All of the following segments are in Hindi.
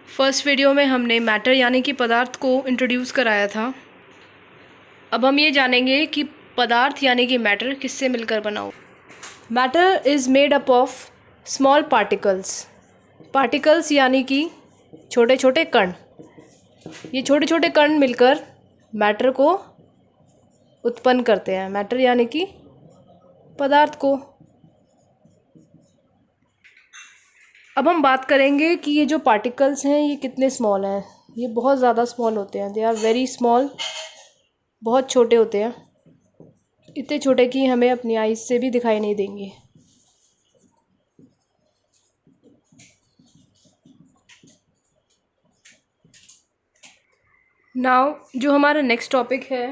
फर्स्ट वीडियो में हमने मैटर यानी कि पदार्थ को इंट्रोड्यूस कराया था। अब हम ये जानेंगे कि पदार्थ यानी कि मैटर किससे मिलकर बना हो। Matter is made up of small particles. Particles यानी कि छोटे छोटे कण। ये छोटे छोटे कण मिलकर मैटर को उत्पन्न करते हैं। मैटर यानी कि पदार्थ को। अब हम बात करेंगे कि ये जो पार्टिकल्स हैं ये कितने स्मॉल हैं। ये बहुत ज़्यादा स्मॉल होते हैं। They are very small. बहुत छोटे होते हैं, इतने छोटे कि हमें अपनी आईज से भी दिखाई नहीं देंगे। नाउ जो हमारा नेक्स्ट टॉपिक है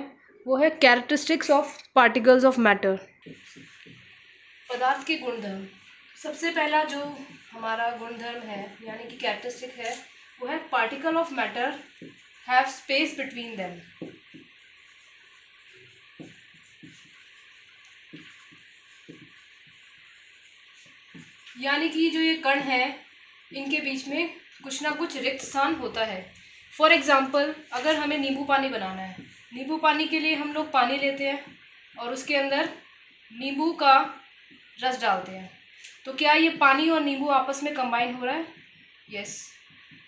वो है characteristics of particles of matter. पदार्थ के गुणधर्म। सबसे पहला जो हमारा गुणधर्म है यानी कि कैरेक्टरिस्टिक है वो है particle of matter have space between them. यानी कि जो ये कण है इनके बीच में कुछ ना कुछ रिक्त स्थान होता है। फॉर एग्ज़ाम्पल, अगर हमें नींबू पानी बनाना है, नींबू पानी के लिए हम लोग पानी लेते हैं और उसके अंदर नींबू का रस डालते हैं, तो क्या ये पानी और नींबू आपस में कंबाइन हो रहा है? यस।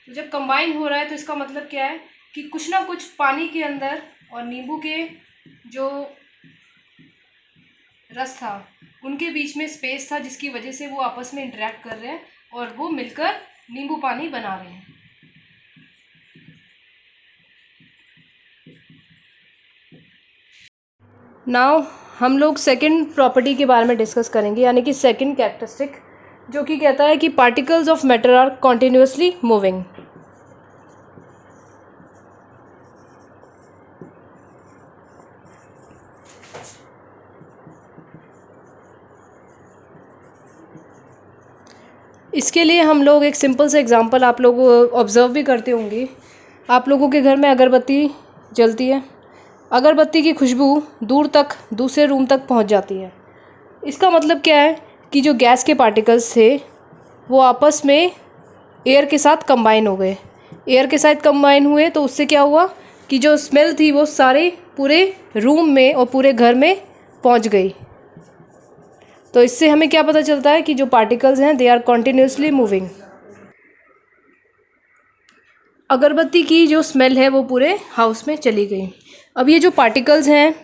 तो जब कंबाइन हो रहा है तो इसका मतलब क्या है कि कुछ ना कुछ पानी के अंदर और नींबू के जो रस था उनके बीच में स्पेस था, जिसकी वजह से वो आपस में इंटरेक्ट कर रहे हैं और वो मिलकर नींबू पानी बना रहे हैं। नाउ हम लोग सेकंड प्रॉपर्टी के बारे में डिस्कस करेंगे यानी कि सेकंड कैरेक्टरिस्टिक, जो कि कहता है कि particles of matter are continuously moving. इसके लिए हम लोग एक सिंपल सा एग्जांपल आप लोग ऑब्ज़र्व भी करते होंगे। आप लोगों के घर में अगरबत्ती जलती है, अगरबत्ती की खुशबू दूर तक दूसरे रूम तक पहुंच जाती है। इसका मतलब क्या है कि जो गैस के पार्टिकल्स थे वो आपस में एयर के साथ कंबाइन हो गए। एयर के साथ कंबाइन हुए तो उससे क्या हुआ कि जो स्मेल थी वो सारे पूरे रूम में और पूरे घर में पहुंच गई। तो इससे हमें क्या पता चलता है कि जो पार्टिकल्स हैं दे आर कॉन्टिन्यूसली मूविंग। अगरबत्ती की जो स्मेल है वो पूरे हाउस में चली गई। अब ये जो पार्टिकल्स हैं,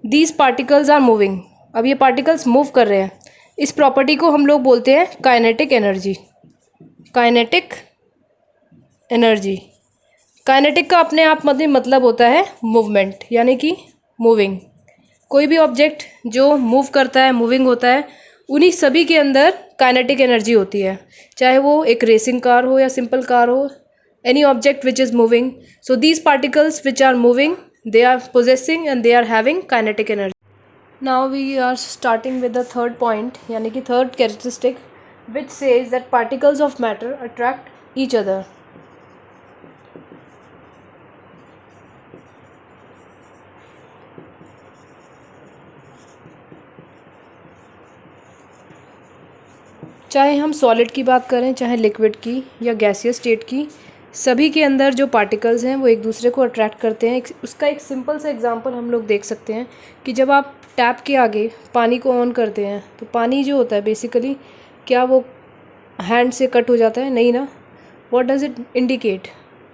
दीज पार्टिकल्स आर मूविंग। अब ये पार्टिकल्स मूव कर रहे हैं। इस प्रॉपर्टी को हम लोग बोलते हैं kinetic energy. Kinetic energy. Kinetic का अपने आप मतलब होता है मूवमेंट यानी कि मूविंग। कोई भी ऑब्जेक्ट जो मूव करता है, मूविंग होता है, उन्हीं सभी के अंदर काइनेटिक एनर्जी होती है, चाहे वो एक रेसिंग कार हो या सिंपल कार हो। any object which is moving, so these particles which are moving, they are possessing and they are having kinetic energy. Now we are starting with the third point यानी कि third characteristic, which says that particles of matter attract each other. चाहे हम सॉलिड की बात करें, चाहे लिक्विड की या गैसियस स्टेट की, सभी के अंदर जो पार्टिकल्स हैं वो एक दूसरे को अट्रैक्ट करते हैं। उसका एक सिंपल सा एग्जांपल हम लोग देख सकते हैं कि जब आप टैप के आगे पानी को ऑन करते हैं तो पानी जो होता है बेसिकली क्या वो हैंड से कट हो जाता है? नहीं ना। What does it indicate?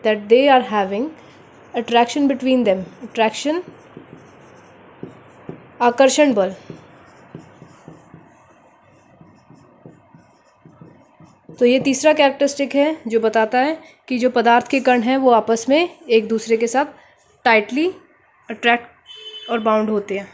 That they are having attraction between them. Attraction, आकर्षण बल। तो ये तीसरा कैरेक्टरिस्टिक है जो बताता है कि जो पदार्थ के कण हैं वो आपस में एक दूसरे के साथ टाइटली अट्रैक्ट और बाउंड होते हैं।